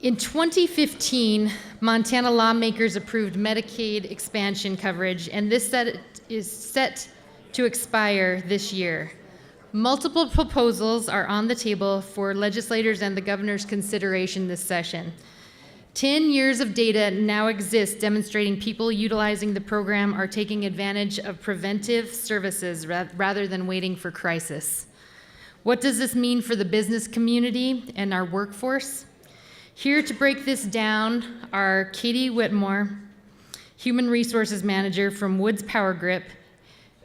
In 2015, Montana lawmakers approved Medicaid expansion coverage, and this is set to expire this year. Multiple proposals are on the table for legislators and the governor's consideration this session. 10 years of data now exist demonstrating people utilizing the program are taking advantage of preventive services rather than waiting for crisis. What does this mean for the business community and our workforce? Here to break this down are Katie Whitmore, Human Resources Manager from Woods Power Grip,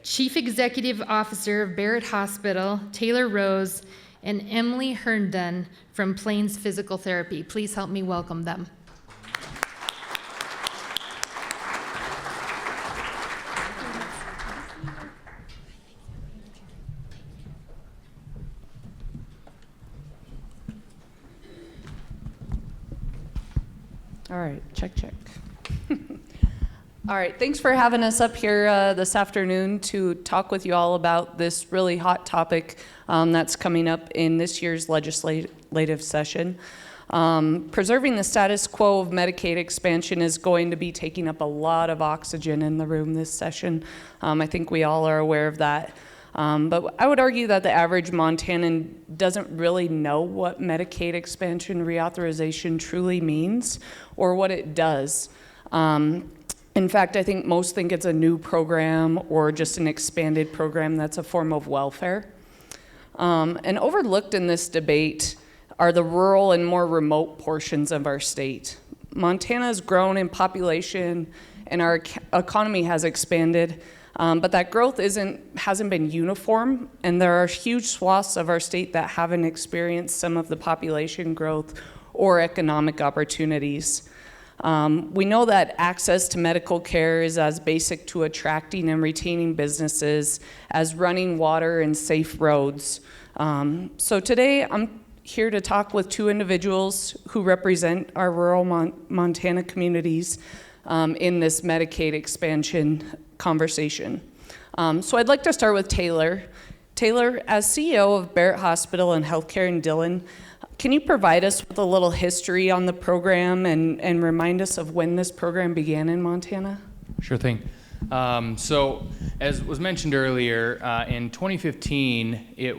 Chief Executive Officer of Barrett Hospital, Taylor Rose, and Emily Herndon from Plains Physical Therapy. Please help me welcome them. All right, check. All right, thanks for having us up here this afternoon to talk with you all about this really hot topic that's coming up in this year's legislative session. Preserving the status quo of Medicaid expansion is going to be taking up a lot of oxygen in the room this session. I think we all are aware of that. But I would argue that the average Montanan doesn't really know what Medicaid expansion reauthorization truly means or what it does. In fact, I think most think it's a new program or just an expanded program that's a form of welfare. And overlooked in this debate are the rural and more remote portions of our state. Montana's grown in population and our economy has expanded. But that growth hasn't been uniform, and there are huge swaths of our state that haven't experienced some of the population growth or economic opportunities. We know that access to medical care is as basic to attracting and retaining businesses as running water and safe roads. So today I'm here to talk with two individuals who represent our rural Montana communities in this Medicaid expansion conversation. So I'd like to start with Taylor. Taylor, as CEO of Barrett Hospital and Healthcare in Dillon, can you provide us with a little history on the program and remind us of when this program began in Montana? Sure thing. So as was mentioned earlier, in 2015,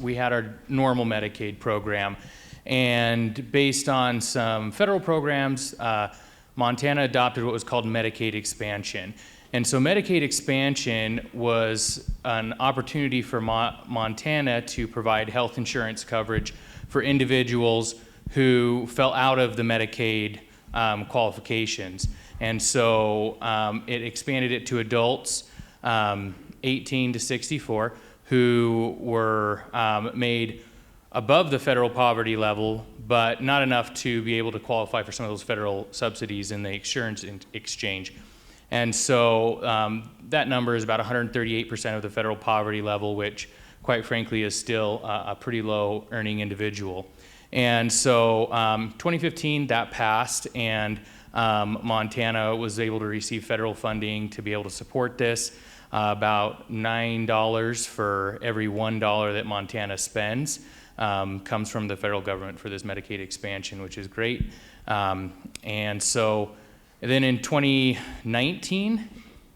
we had our normal Medicaid program, and based on some federal programs, Montana adopted what was called Medicaid expansion. And so Medicaid expansion was an opportunity for Montana to provide health insurance coverage for individuals who fell out of the Medicaid qualifications. And so it expanded it to adults 18 to 64 who were made above the federal poverty level, but not enough to be able to qualify for some of those federal subsidies in the insurance exchange. And so that number is about 138% of the federal poverty level, which quite frankly is still a pretty low earning individual. And so 2015 that passed, and Montana was able to receive federal funding to be able to support this. About $9 for every $1 that Montana spends comes from the federal government for this Medicaid expansion, which is great. And then in 2019,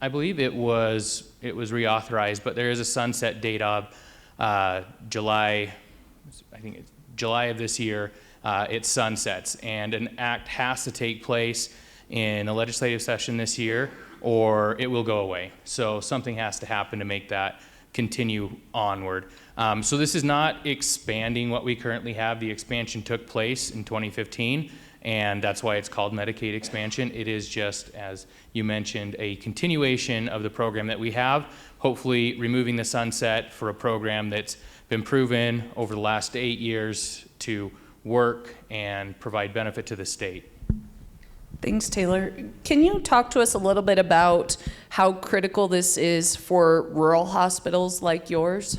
I believe it was reauthorized, but there is a sunset date of July of this year. It sunsets, and an act has to take place in a legislative session this year, or it will go away. So something has to happen to make that continue onward. So this is not expanding what we currently have. The expansion took place in 2015, and that's why it's called Medicaid expansion. It is just, as you mentioned, a continuation of the program that we have, hopefully removing the sunset for a program that's been proven over the last 8 years to work and provide benefit to the state. Thanks, Taylor. Can you talk to us a little bit about how critical this is for rural hospitals like yours?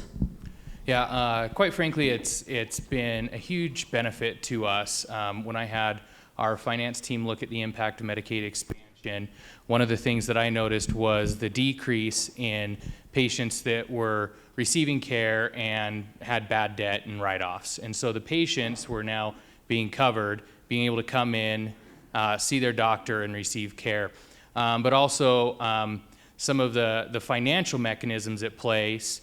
Yeah, quite frankly, it's been a huge benefit to us. When I had our finance team look at the impact of Medicaid expansion, one of the things that I noticed was the decrease in patients that were receiving care and had bad debt and write-offs. And so the patients were now being covered, being able to come in, see their doctor, and receive care. But also some of the financial mechanisms at place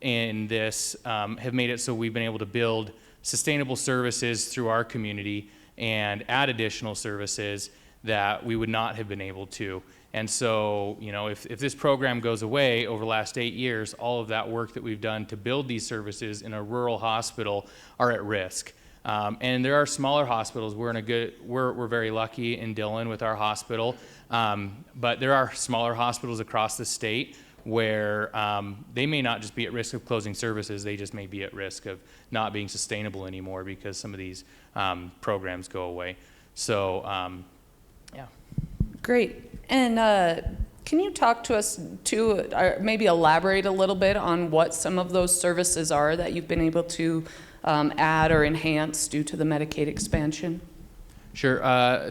in this have made it so we've been able to build sustainable services through our community and add additional services that we would not have been able to. And so, you know, if this program goes away over the last 8 years, all of that work that we've done to build these services in a rural hospital are at risk. And there are smaller hospitals. We're very lucky in Dillon with our hospital, but there are smaller hospitals across the state where they may not just be at risk of closing services, they just may be at risk of not being sustainable anymore because some of these programs go away. So, yeah. Great. And can you talk to us too, maybe elaborate a little bit on what some of those services are that you've been able to add or enhance due to the Medicaid expansion? Sure.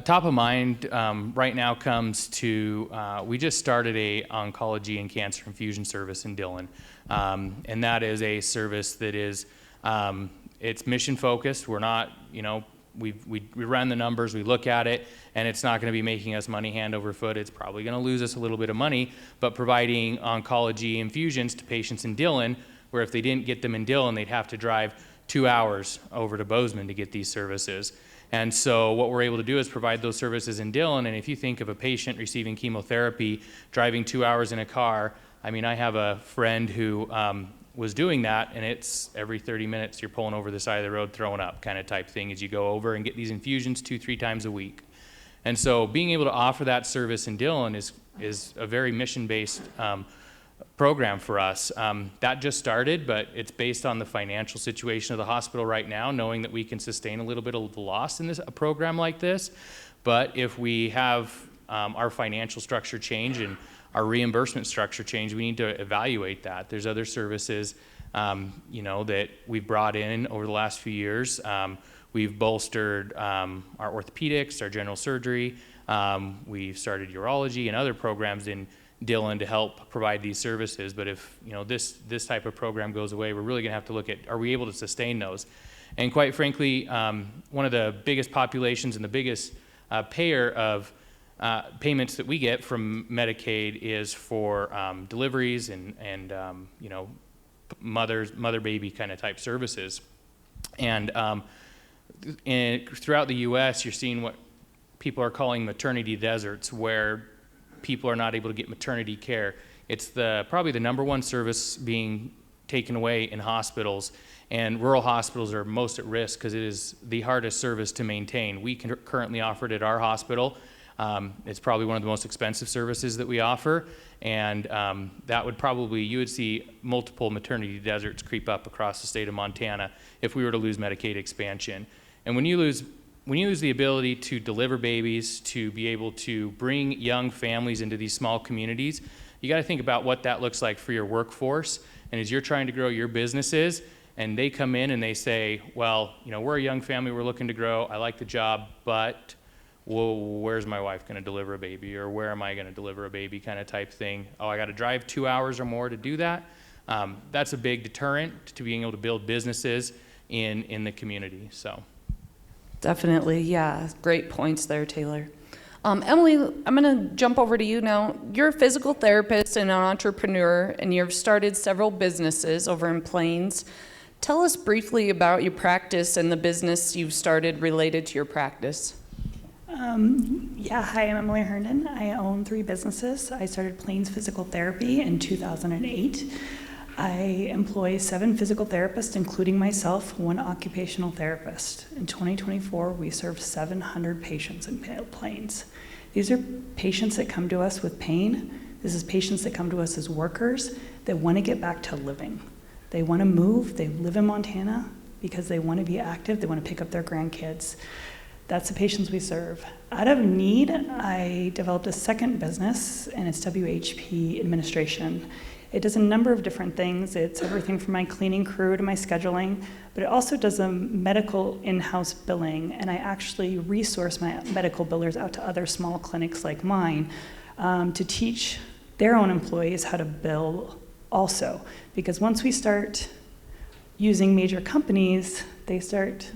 Top of mind right now comes to, we just started a oncology and cancer infusion service in Dillon. And that is a service that is, it's mission focused. We're not, you know, we run the numbers, we look at it, and it's not going to be making us money hand over foot. It's probably going to lose us a little bit of money, but providing oncology infusions to patients in Dillon, where if they didn't get them in Dillon, they'd have to drive 2 hours over to Bozeman to get these services. And so what we're able to do is provide those services in Dillon. And if you think of a patient receiving chemotherapy, driving 2 hours in a car, I mean, I have a friend who was doing that, and it's every 30 minutes you're pulling over the side of the road throwing up kind of type thing as you go over and get these infusions 2-3 times a week. And so being able to offer that service in Dillon is a very mission-based program for us. That just started, but it's based on the financial situation of the hospital right now, knowing that we can sustain a little bit of the loss in a program like this. But if we have our financial structure change and our reimbursement structure change, we need to evaluate that. There's other services, you know, that we've brought in over the last few years. We've bolstered our orthopedics, our general surgery. We've started urology and other programs in Dillon to help provide these services. But if, you know, this type of program goes away, we're really going to have to look at, are we able to sustain those? And quite frankly, one of the biggest populations and the biggest payer of payments that we get from Medicaid is for deliveries and you know, mother-baby kind of type services. And throughout the U.S., you're seeing what people are calling maternity deserts, where people are not able to get maternity care. It's probably the #1 service being taken away in hospitals, and rural hospitals are most at risk because it is the hardest service to maintain. We can currently offer it at our hospital. It's probably one of the most expensive services that we offer, and that would probably, you would see multiple maternity deserts creep up across the state of Montana if we were to lose Medicaid expansion. And when you lose the ability to deliver babies, to be able to bring young families into these small communities, you got to think about what that looks like for your workforce. And as you're trying to grow your businesses, and they come in and they say, well, you know, we're a young family, we're looking to grow, I like the job, but well, where's my wife going to deliver a baby, or where am I going to deliver a baby kind of type thing? Oh, I got to drive 2 hours or more to do that. That's a big deterrent to being able to build businesses in the community. So. Definitely, yeah. Great points there, Taylor. Emily, I'm going to jump over to you now. You're a physical therapist and an entrepreneur, and you've started several businesses over in Plains. Tell us briefly about your practice and the business you've started related to your practice. Yeah, hi, I'm Emily Herndon. I own 3 businesses. I started Plains Physical Therapy in 2008. I employ 7 physical therapists, including myself, 1 occupational therapist. In 2024, we served 700 patients in Plains. These are patients that come to us with pain. This is patients that come to us as workers that want to get back to living. They want to move. They live in Montana because they want to be active. They want to pick up their grandkids. That's the patients we serve. Out of need, I developed a second business, and it's WHP Administration. It does a number of different things. It's everything from my cleaning crew to my scheduling, but it also does a medical in-house billing, and I actually resource my medical billers out to other small clinics like mine to teach their own employees how to bill also. Because once we start using major companies, they start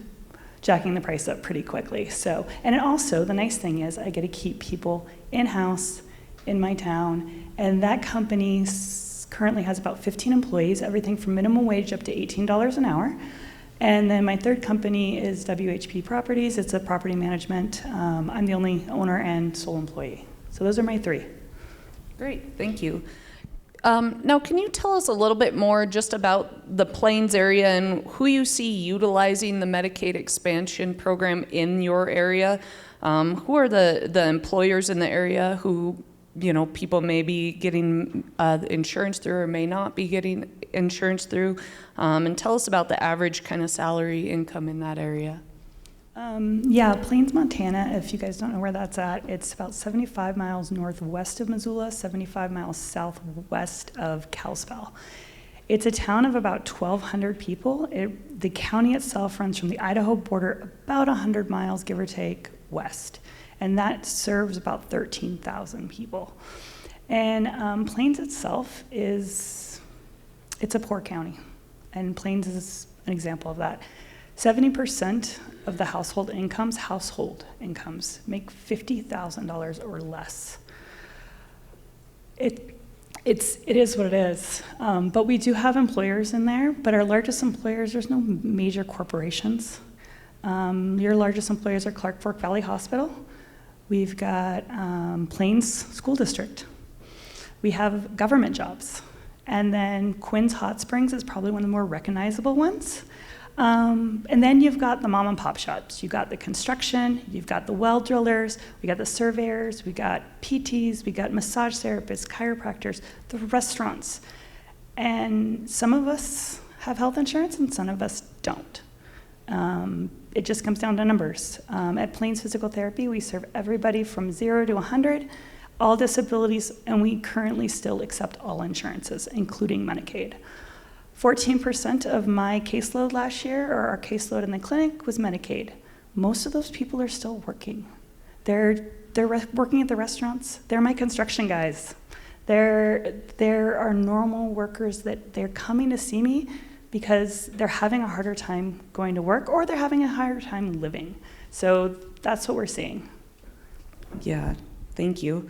jacking the price up pretty quickly. So, and it also, the nice thing is I get to keep people in-house in my town, and that company currently has about 15 employees, everything from minimum wage up to $18 an hour. And then my third company is WHP Properties. It's a property management. I'm the only owner and sole employee. So those are my three. Great, thank you. Now, can you tell us a little bit more just about the Plains area and who you see utilizing the Medicaid expansion program in your area? Who are the employers in the area who, people may be getting insurance through or may not be getting insurance through? And tell us about the average kind of salary income in that area. Yeah, Plains, Montana, if you guys don't know where that's at, it's about 75 miles northwest of Missoula, 75 miles southwest of Kalispell. It's a town of about 1,200 people. The county itself runs from the Idaho border about 100 miles, give or take, west. And that serves about 13,000 people. And Plains itself it's a poor county. And Plains is an example of that. 70% of the household incomes make $50,000 or less. It is what it is. But we do have employers in there, but our largest employers, there's no major corporations. Your largest employers are Clark Fork Valley Hospital. We've got Plains School District. We have government jobs. And then Quinn's Hot Springs is probably one of the more recognizable ones. And then you've got the mom and pop shops. You've got the construction, you've got the well drillers, we got the surveyors, we got PTs, we got massage therapists, chiropractors, the restaurants. And some of us have health insurance and some of us don't. It just comes down to numbers. At Plains Physical Therapy, we serve everybody from 0 to 100, all disabilities, and we currently still accept all insurances, including Medicaid. 14% of my caseload last year, or our caseload in the clinic, was Medicaid. Most of those people are still working. They're working at the restaurants. They're my construction guys. There are normal workers that they're coming to see me because they're having a harder time going to work or they're having a harder time living. So that's what we're seeing. Yeah, thank you.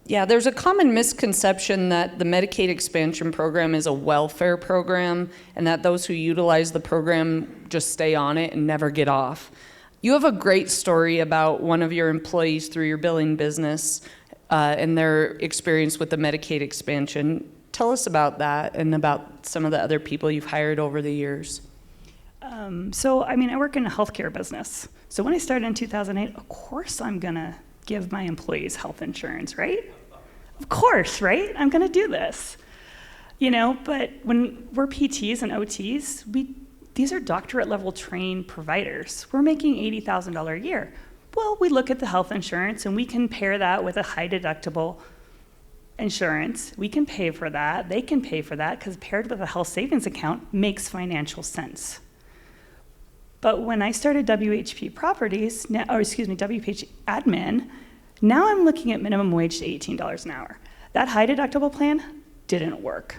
Yeah, there's a common misconception that the Medicaid expansion program is a welfare program and that those who utilize the program just stay on it and never get off. You have a great story about one of your employees through your billing business and their experience with the Medicaid expansion. Tell us about that and about some of the other people you've hired over the years. I work in a healthcare business. So when I started in 2008, of course I'm gonna give my employees health insurance, right? Of course, right? I'm gonna do this. But when we're PTs and OTs, these are doctorate level trained providers. We're making $80,000 a year. Well, we look at the health insurance and we can pair that with a high deductible insurance. We can pay for that. They can pay for that because paired with a health savings account makes financial sense. But when I started WHP Properties, WHP Admin, now I'm looking at minimum wage to $18 an hour. That high deductible plan didn't work.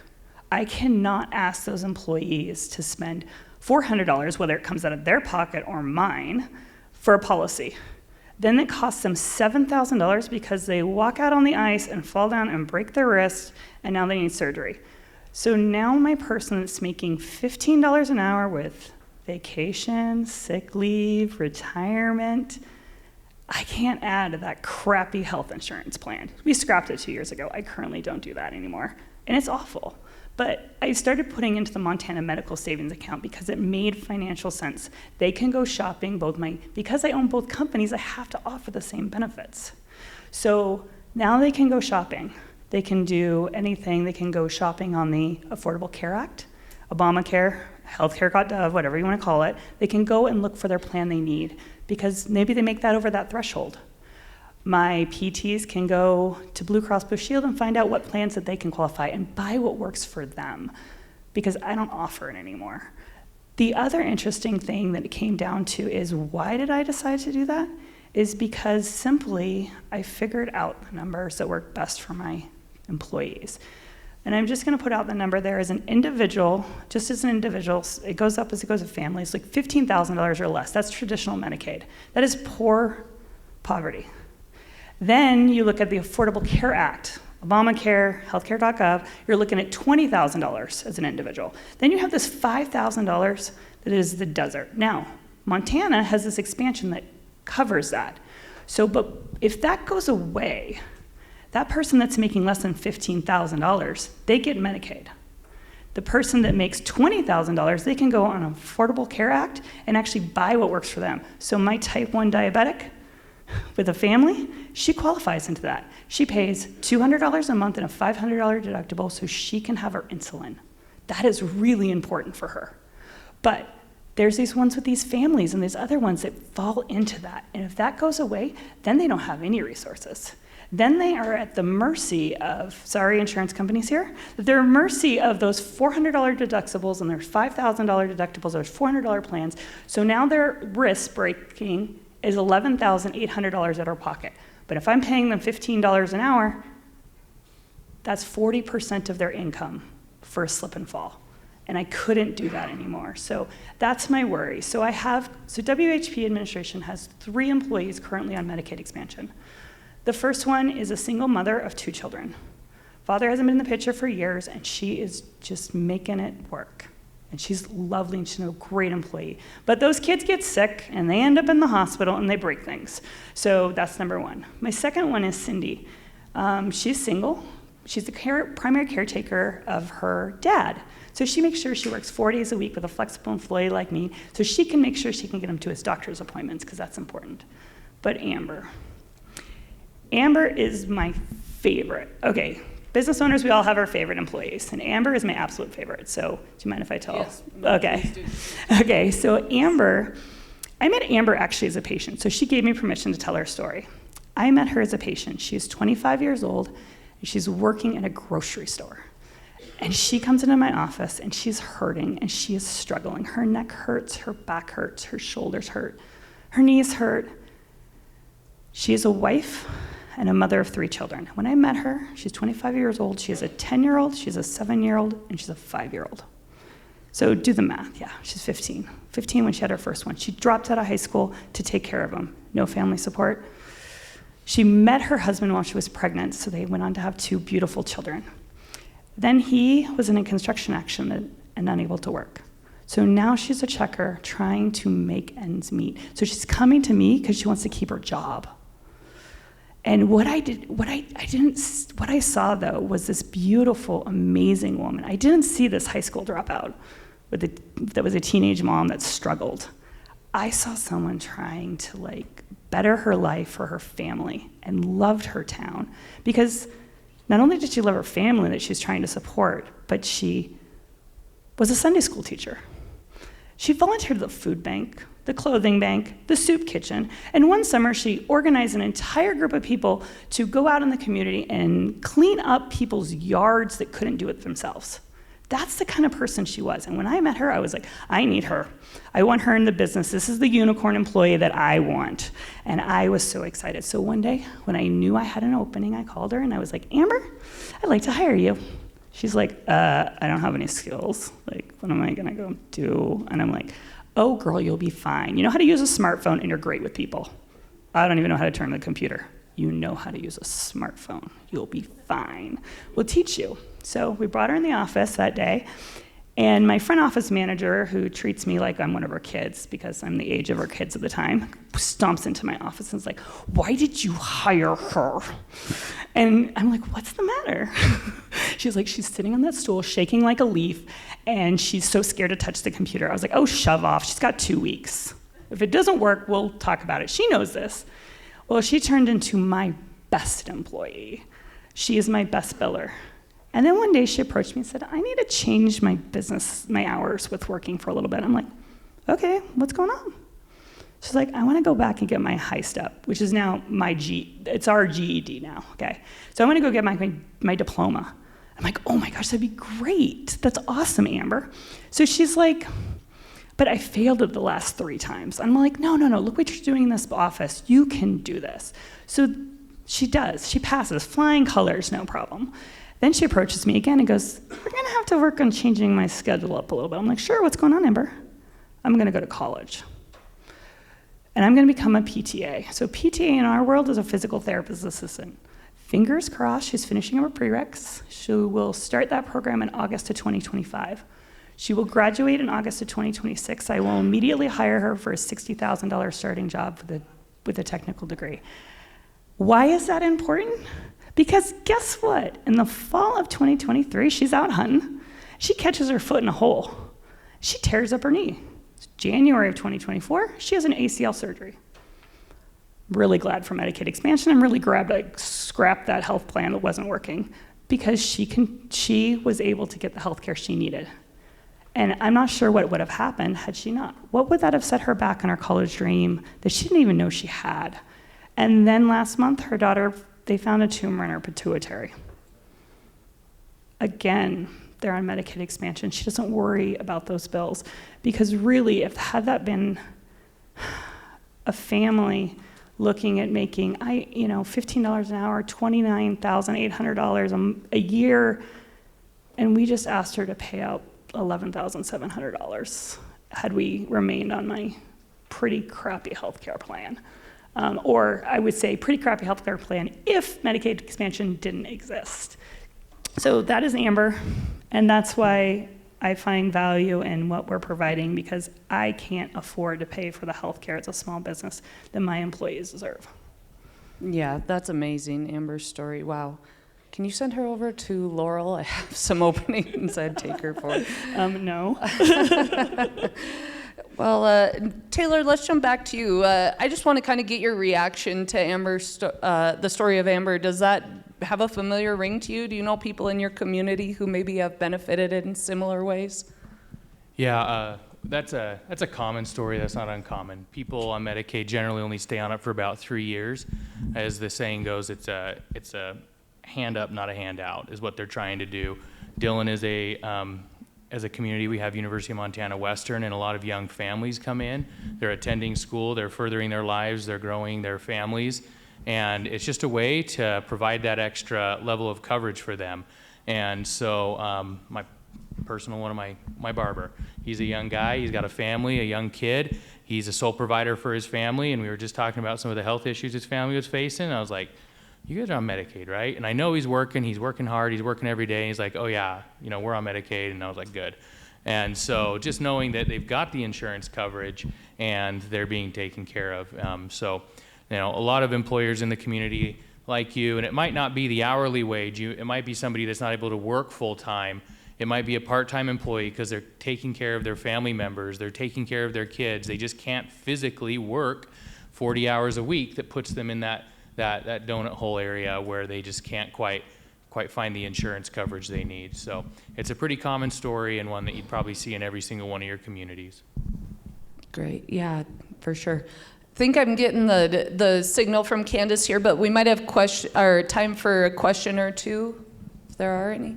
I cannot ask those employees to spend $400, whether it comes out of their pocket or mine, for a policy. Then it costs them $7,000 because they walk out on the ice and fall down and break their wrist, and now they need surgery. So now my person that's making $15 an hour with vacation, sick leave, retirement, I can't add to that crappy health insurance plan. We scrapped it 2 years ago. I currently don't do that anymore, and it's awful. But I started putting into the Montana Medical Savings Account because it made financial sense. They can go shopping, because I own both companies, I have to offer the same benefits. So now they can go shopping. They can do anything. They can go shopping on the Affordable Care Act, Obamacare, healthcare.gov, whatever you want to call it. They can go and look for their plan they need because maybe they make that over that threshold. My PTs can go to Blue Cross Blue Shield and find out what plans that they can qualify and buy what works for them because I don't offer it anymore. The other interesting thing that it came down to is why did I decide to do that? Is because simply I figured out the numbers that work best for my employees. And I'm just going to put out the number there as an individual, just as an individual. It goes up as it goes with families, like $15,000 or less. That's traditional Medicaid. That is poor poverty. Then you look at the Affordable Care Act, Obamacare, healthcare.gov, you're looking at $20,000 as an individual. Then you have this $5,000 that is the desert. Now, Montana has this expansion that covers that. So, but if that goes away, that person that's making less than $15,000, they get Medicaid. The person that makes $20,000, they can go on Affordable Care Act and actually buy what works for them. So my type 1 diabetic with a family, she qualifies into that. She pays $200 a month and a $500 deductible so she can have her insulin. That is really important for her. But there's these ones with these families and these other ones that fall into that. And if that goes away, then they don't have any resources. Then they are at the mercy of, sorry, insurance companies here, they're at mercy of those $400 deductibles and their $5,000 deductibles, there's $400 plans. So now their risk breaking is $11,800 out of pocket. But if I'm paying them $15 an hour, that's 40% of their income for a slip and fall. And I couldn't do that anymore. So that's my worry. So WHP administration has 3 employees currently on Medicaid expansion. The first one is a single mother of 2 children. Father hasn't been in the picture for years, and she is just making it work. And she's lovely, and she's a great employee. But those kids get sick, and they end up in the hospital, and they break things. So that's number 1. My second one is Cindy. She's single. She's the primary caretaker of her dad. So she makes sure she works 4 days a week with a flexible employee like me, so she can make sure she can get him to his doctor's appointments, because that's important. But Amber is my favorite. Okay, business owners, we all have our favorite employees, and Amber is my absolute favorite. So do you mind if I tell? Yes. Okay. Okay, so Amber, I met Amber actually as a patient, so she gave me permission to tell her story. I met her as a patient. She's 25 years old, and she's working at a grocery store. And she comes into my office, and she's hurting, and she is struggling. Her neck hurts, her back hurts, her shoulders hurt, her knees hurt. She is a wife and a mother of 3 children. When I met her, she's 25 years old, she has a 10-year-old, she's a 7-year-old, and she's a 5-year-old. So do the math, yeah, she's 15. 15 when she had her first one. She dropped out of high school to take care of him. No family support. She met her husband while she was pregnant, so they went on to have 2 beautiful children. Then he was in a construction accident and unable to work. So now she's a checker trying to make ends meet. So she's coming to me because she wants to keep her job. And what I saw though was this beautiful, amazing woman. I didn't see this high school dropout that was a teenage mom that struggled. I saw someone trying to better her life for her family and loved her town, because not only did she love her family that she's trying to support, but she was a Sunday school teacher. She volunteered at the food bank, the clothing bank, the soup kitchen, and one summer she organized an entire group of people to go out in the community and clean up people's yards that couldn't do it themselves. That's the kind of person she was. And when I met her, I was like, I need her. I want her in the business. This is the unicorn employee that I want. And I was so excited. So one day, when I knew I had an opening, I called her and I was like, Amber, I'd like to hire you. She's like, I don't have any skills. What am I gonna go do? And I'm like, oh girl, you'll be fine. You know how to use a smartphone and you're great with people. I don't even know how to turn the computer. You know how to use a smartphone. You'll be fine. We'll teach you. So we brought her in the office that day, and my front office manager, who treats me like I'm one of her kids because I'm the age of her kids at the time, stomps into my office and is like, why did you hire her? And I'm like, what's the matter? She's like, she's sitting on that stool, shaking like a leaf, and she's so scared to touch the computer. I was like, oh, shove off. She's got 2 weeks. If it doesn't work, we'll talk about it. She knows this. Well, she turned into my best employee. She is my best biller. And then one day she approached me and said, I need to change my business, my hours with working for a little bit. I'm like, okay, what's going on? She's like, I want to go back and get my high step, which is now it's our GED now, okay? So I want to go get my diploma. I'm like, oh my gosh, that'd be great. That's awesome, Amber. So she's like, but I failed it the last 3 times. I'm like, no, look what you're doing in this office. You can do this. So she does. She passes, flying colors, no problem. Then she approaches me again and goes, we're gonna have to work on changing my schedule up a little bit. I'm like, sure, what's going on, Amber? I'm gonna go to college. And I'm gonna become a PTA. So PTA in our world is a physical therapist assistant. Fingers crossed, she's finishing her prereqs. She will start that program in August of 2025. She will graduate in August of 2026. I will immediately hire her for a $60,000 starting job with a technical degree. Why is that important? Because guess what? In the fall of 2023, she's out hunting. She catches her foot in a hole. She tears up her knee. It's January of 2024, she has an ACL surgery. Really glad for Medicaid expansion. I'm really glad I scrapped that health plan that wasn't working because she was able to get the health care she needed. And I'm not sure what would have happened had she not. What would that have set her back on her college dream that she didn't even know she had? And then last month, her daughter, they found a tumor in her pituitary. Again, they're on Medicaid expansion. She doesn't worry about those bills because really, had that been a family looking at making, $15 an hour, $29,800 a year, and we just asked her to pay out $11,700 had we remained on my pretty crappy healthcare plan. Or I would say pretty crappy healthcare plan if Medicaid expansion didn't exist. So that is Amber, and that's why I find value in what we're providing because I can't afford to pay for the healthcare as a small business that my employees deserve. Yeah, that's amazing, Amber's story. Wow. Can you send her over to Laurel? I have some openings I'd take her for. No. Well, Taylor, let's jump back to you. I just want to kind of get your reaction to Amber's, the story of Amber. Does that have a familiar ring to you? Do you know people in your community who maybe have benefited in similar ways? Yeah, that's a common story. That's not uncommon. People on Medicaid generally only stay on it for about 3 years. As the saying goes, it's a hand up, not a handout, is what they're trying to do. Dillon is as a community, we have University of Montana Western, and a lot of young families come in. They're attending school, they're furthering their lives, they're growing their families, and it's just a way to provide that extra level of coverage for them. And so my barber, he's a young guy, he's got a family, a young kid, he's a sole provider for his family, and we were just talking about some of the health issues his family was facing, and I was like, you guys are on Medicaid, right? And I know he's working hard, he's working every day. And he's like, oh yeah, we're on Medicaid. And I was like, good. And so just knowing that they've got the insurance coverage and they're being taken care of. So, a lot of employers in the community like you, and it might not be the hourly wage. It might be somebody that's not able to work full time. It might be a part-time employee because they're taking care of their family members. They're taking care of their kids. They just can't physically work 40 hours a week. That puts them in that donut hole area where they just can't quite find the insurance coverage they need. So it's a pretty common story and one that you'd probably see in every single one of your communities. Great, yeah, for sure. I think I'm getting the signal from Candace here, but we might have time for a question or two, if there are any.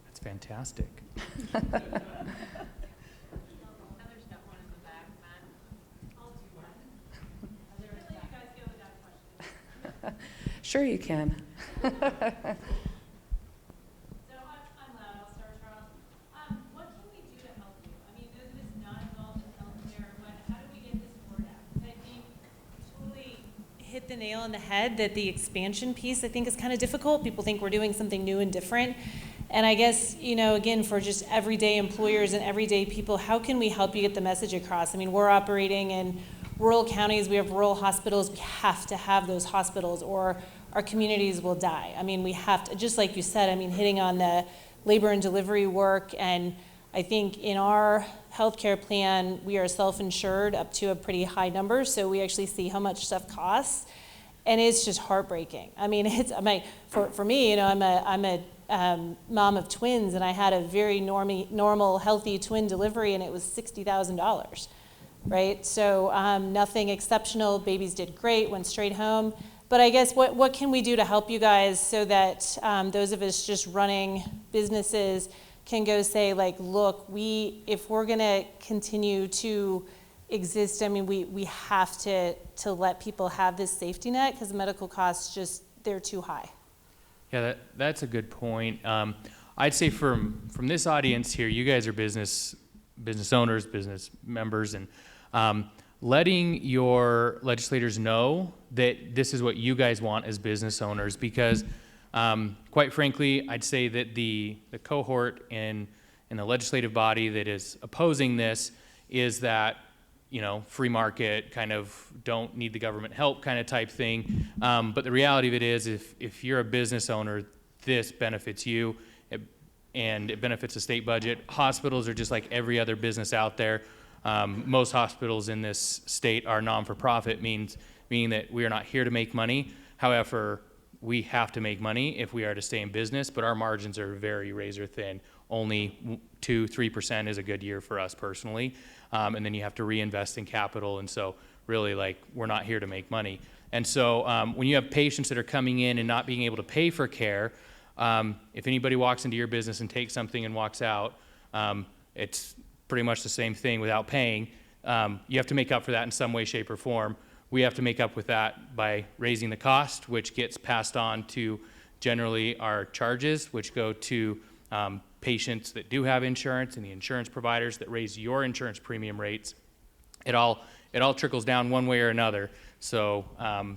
That's fantastic. Sure you can. So I'm loud. I'll start, Charles. What can we do to help you? I mean, those of us not involved in healthcare, but how do we get this word out? I think you totally hit the nail on the head that the expansion piece, I think, is kind of difficult. People think we're doing something new and different. And I guess, again, for just everyday employers and everyday people, how can we help you get the message across? I mean, we're operating in rural counties. We have rural hospitals. We have to have those hospitals or our communities will die. I mean, we have to, just like you said, hitting on the labor and delivery work. And I think in our healthcare plan, we are self-insured up to a pretty high number. So we actually see how much stuff costs. And it's just heartbreaking. I mean, for me, I'm a mom of twins, and I had a very normal, healthy twin delivery, and it was $60,000, right? So nothing exceptional. Babies did great, went straight home. But I guess what can we do to help you guys so that those of us just running businesses can go say, like, look, if we're going to continue to exist. I mean, we have to let people have this safety net because medical costs just, they're too high. Yeah, that's a good point. I'd say from this audience here, you guys are business owners, business members, and letting your legislators know that this is what you guys want as business owners, because quite frankly, I'd say that the cohort in the legislative body that is opposing this is that, you know, free market, kind of don't need the government help kind of type thing. But the reality of it is, if you're a business owner, this benefits you, and it benefits the state budget. Hospitals are just like every other business out there. Most hospitals in this state are non-for-profit, meaning that we are not here to make money. However, we have to make money if we are to stay in business, but our margins are very razor thin. Only 2-3% is a good year for us personally. And then you have to reinvest in capital. And so really, like, we're not here to make money. And so when you have patients that are coming in and not being able to pay for care, if anybody walks into your business and takes something and walks out, it's pretty much the same thing without paying. You have to make up for that in some way, shape, or form. We have to make up with that by raising the cost, which gets passed on to generally our charges, which go to patients that do have insurance and the insurance providers that raise your insurance premium rates. It all trickles down one way or another. So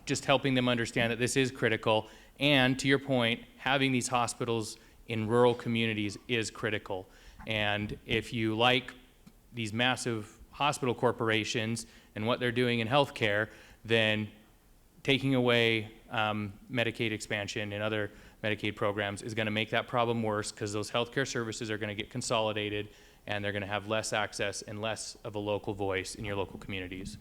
just helping them understand that this is critical. And to your point, having these hospitals in rural communities is critical. And if you like these massive hospital corporations and what they're doing in healthcare, then taking away Medicaid expansion and other Medicaid programs is going to make that problem worse, because those healthcare services are going to get consolidated and they're going to have less access and less of a local voice in your local communities.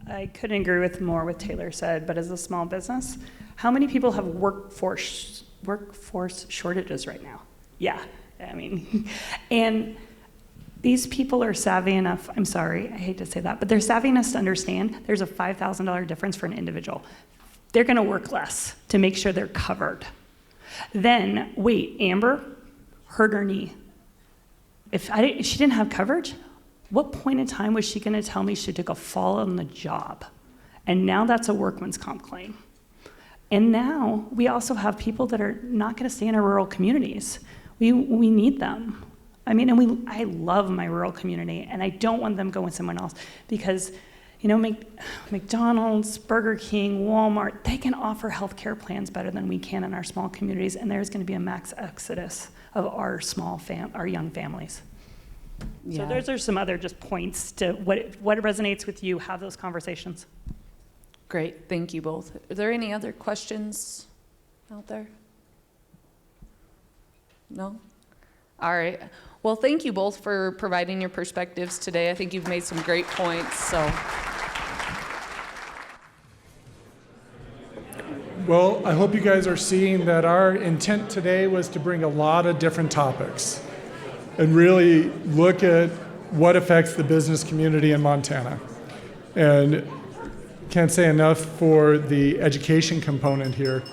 I couldn't agree with more what Taylor said, but as a small business, how many people have workforce shortages right now? Yeah, I mean, and these people are savvy enough, I'm sorry, I hate to say that, but they're savvy enough to understand there's a $5,000 difference for an individual. They're gonna work less to make sure they're covered. Then, wait, Amber hurt her knee. If she didn't have coverage, what point in time was she gonna tell me she took a fall on the job? And now that's a workman's comp claim. And now we also have people that are not gonna stay in our rural communities. We need them. I mean, I love my rural community, and I don't want them going somewhere else, because, you know, McDonald's, Burger King, Walmart, they can offer healthcare plans better than we can in our small communities, and there's going to be a max exodus of our our young families. Yeah. So those are some other just points to what resonates with you. Have those conversations. Great, thank you both. Are there any other questions out there? No? All right. Well, thank you both for providing your perspectives today. I think you've made some great points. So, well, I hope you guys are seeing that our intent today was to bring a lot of different topics and really look at what affects the business community in Montana. And can't say enough for the education component here.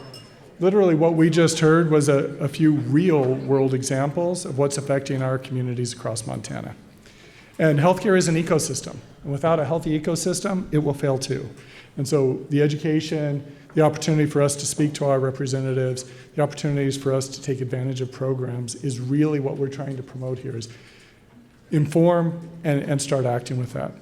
Literally what we just heard was a few real world examples of what's affecting our communities across Montana. And healthcare is an ecosystem. And without a healthy ecosystem, it will fail too. And so the education, the opportunity for us to speak to our representatives, the opportunities for us to take advantage of programs is really what we're trying to promote here, is inform and start acting with that.